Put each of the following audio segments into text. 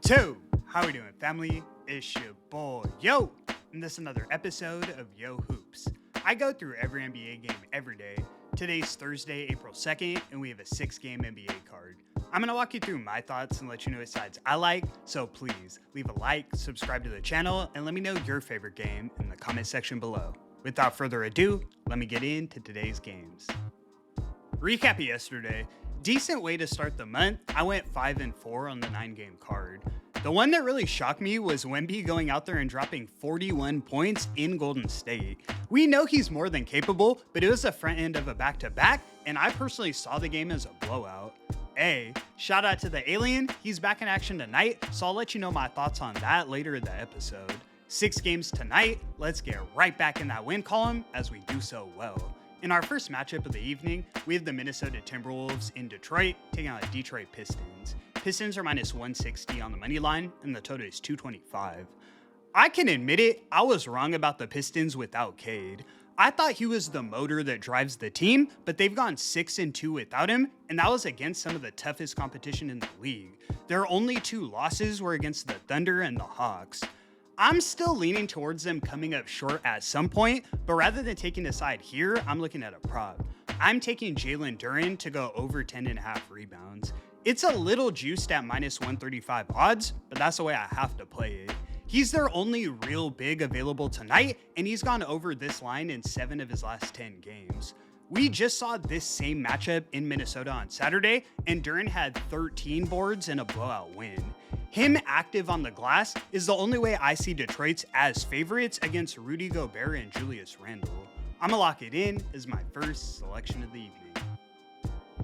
So, how we doing, family? It's your boy, Yo, and this is another episode of YoHoops. I go through every NBA game every day. Today's Thursday, April 2nd, and we have a 6-game NBA card. I'm going to walk you through my thoughts and let you know what sides I like, so please leave a like, subscribe to the channel, and let me know your favorite game in the comment section below. Without further ado, let me get into today's games. Recap of yesterday. Decent way to start the month. I went 5-4 on the 9-game card. The one that really shocked me was Wemby going out there and dropping 41 points in Golden State. We know he's more than capable, but it was the front end of a back-to-back, and I personally saw the game as a blowout. Shout out to the alien. He's back in action tonight, so I'll let you know my thoughts on that later in the episode. 6 games tonight. Let's get right back in that win column as we do so well. In our first matchup of the evening, we have the Minnesota Timberwolves in Detroit taking on the Detroit Pistons. Pistons are minus 160 on the money line, and the total is 225. I can admit it, I was wrong about the Pistons without Cade. I thought he was the motor that drives the team, but they've gone 6-2 without him, and that was against some of the toughest competition in the league. Their only 2 losses were against the Thunder and the Hawks. I'm still leaning towards them coming up short at some point, but rather than taking a side here, I'm looking at a prop. I'm taking Jalen Duren to go over 10.5 rebounds. It's a little juiced at minus 135 odds, but that's the way I have to play it. He's their only real big available tonight, and he's gone over this line in 7 of his last 10 games. We just saw this same matchup in Minnesota on Saturday, and Duren had 13 boards and a blowout win. Him active on the glass is the only way I see Detroit's as favorites against Rudy Gobert and Julius Randle. I'm gonna lock it in as my first selection of the evening.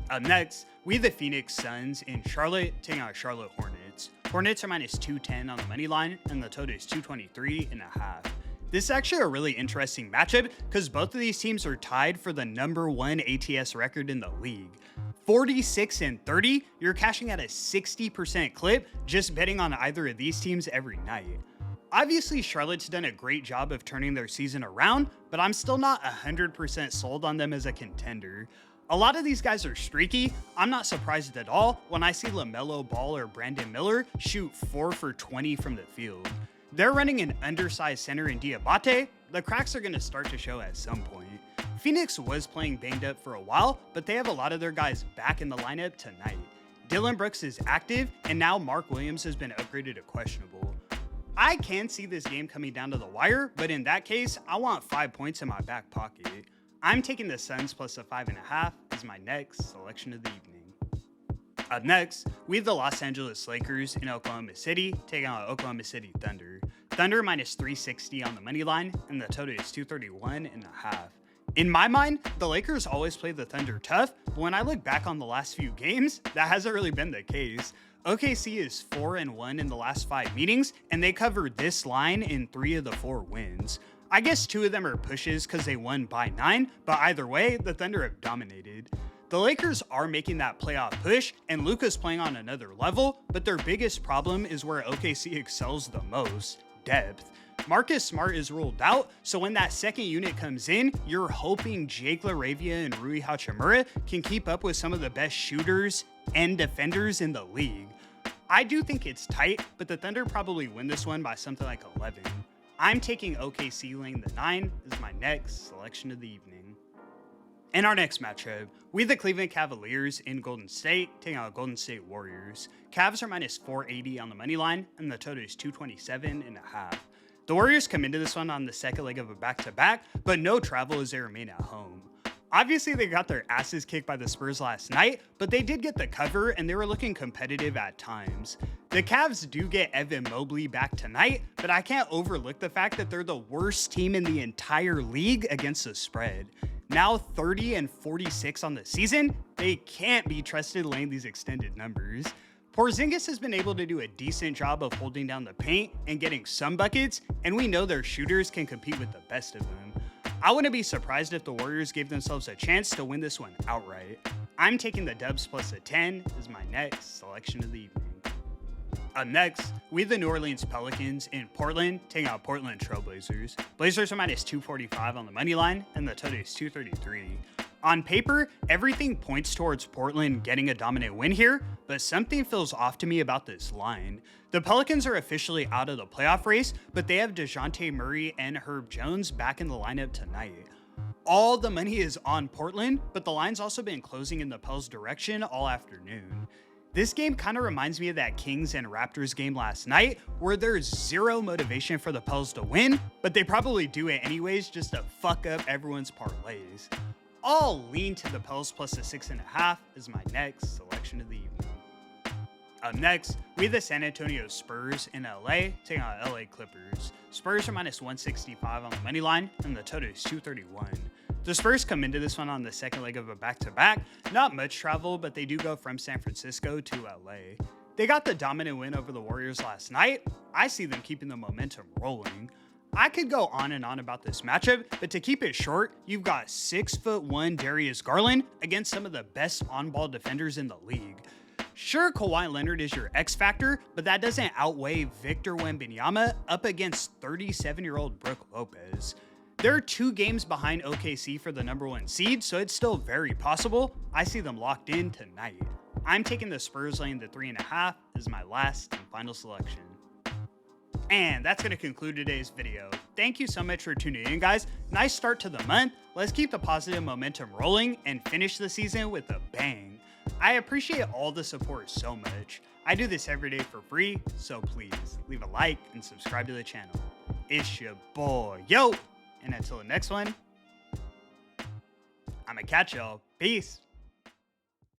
Up next, we have the Phoenix Suns in Charlotte taking on Charlotte Hornets. Hornets are minus 210 on the money line, and the total is 223.5. This is actually a really interesting matchup because both of these teams are tied for the #1 ATS record in the league. 46-30, you're cashing at a 60% clip just betting on either of these teams every night. Obviously, Charlotte's done a great job of turning their season around, but I'm still not 100% sold on them as a contender. A lot of these guys are streaky. I'm not surprised at all when I see LaMelo Ball or Brandon Miller shoot 4 for 20 from the field. They're running an undersized center in Diabate. The cracks are going to start to show at some point. Phoenix was playing banged up for a while, but they have a lot of their guys back in the lineup tonight. Dillon Brooks is active, and now Mark Williams has been upgraded to questionable. I can see this game coming down to the wire, but in that case, I want 5 points in my back pocket. I'm taking the Suns plus a 5.5 as my next selection of the evening. Up next, we have the Los Angeles Lakers in Oklahoma City taking on Oklahoma City Thunder. Thunder minus 360 on the money line, and the total is 231.5. In my mind, the Lakers always play the Thunder tough, but when I look back on the last few games, that hasn't really been the case. OKC is 4-1 in the last 5 meetings, and they covered this line in 3 of the 4 wins. I guess 2 of them are pushes because they won by 9, but either way, the Thunder have dominated. The Lakers are making that playoff push, and Luka's playing on another level, but their biggest problem is where OKC excels the most: depth. Marcus Smart is ruled out, so when that second unit comes in, you're hoping Jake LaRavia and Rui Hachimura can keep up with some of the best shooters and defenders in the league. I do think it's tight, but the Thunder probably win this one by something like 11. I'm taking OKC laying the 9 as my next selection of the evening. In our next matchup, we have the Cleveland Cavaliers in Golden State taking on Golden State Warriors. Cavs are minus 480 on the money line, and the total is 227.5. The Warriors come into this one on the second leg of a back-to-back, but no travel as they remain at home. Obviously, they got their asses kicked by the Spurs last night, but they did get the cover and they were looking competitive at times. The Cavs do get Evan Mobley back tonight, but I can't overlook the fact that they're the worst team in the entire league against the spread. Now 30-46 on the season, they can't be trusted laying these extended numbers. Porzingis has been able to do a decent job of holding down the paint and getting some buckets, and we know their shooters can compete with the best of them. I wouldn't be surprised if the Warriors gave themselves a chance to win this one outright. I'm taking the Dubs plus a 10 as my next selection of the evening. Up next, we have the New Orleans Pelicans in Portland taking out Portland Trailblazers. Blazers are minus 245 on the money line, and the total is 233. On paper, everything points towards Portland getting a dominant win here, but something feels off to me about this line. The Pelicans are officially out of the playoff race, but they have DeJounte Murray and Herb Jones back in the lineup tonight. All the money is on Portland, but the line's also been closing in the Pels' direction all afternoon. This game kind of reminds me of that Kings and Raptors game last night, where there's zero motivation for the Pels to win, but they probably do it anyways just to fuck up everyone's parlays. I'll lean to the Pels plus the 6.5 as my next selection of the evening. Up next, we have the San Antonio Spurs in LA taking on LA Clippers. Spurs are minus 165 on the money line, and the total is 231. The Spurs come into this one on the second leg of a back-to-back. Not much travel, but they do go from San Francisco to LA. They got the dominant win over the Warriors last night. I see them keeping the momentum rolling. I could go on and on about this matchup, but to keep it short, you've got 6'1" Darius Garland against some of the best on-ball defenders in the league. Sure, Kawhi Leonard is your X factor, but that doesn't outweigh Victor Wembanyama up against 37-year-old Brook Lopez. They're 2 games behind OKC for the #1 seed, so it's still very possible. I see them locked in tonight. I'm taking the Spurs laying the 3.5 as my last and final selection. And that's going to conclude today's video. Thank you so much for tuning in, guys. Nice start to the month. Let's keep the positive momentum rolling and finish the season with a bang. I appreciate all the support so much. I do this every day for free, so please leave a like and subscribe to the channel. It's your boy, Yo! And until the next one, I'ma catch y'all. Peace.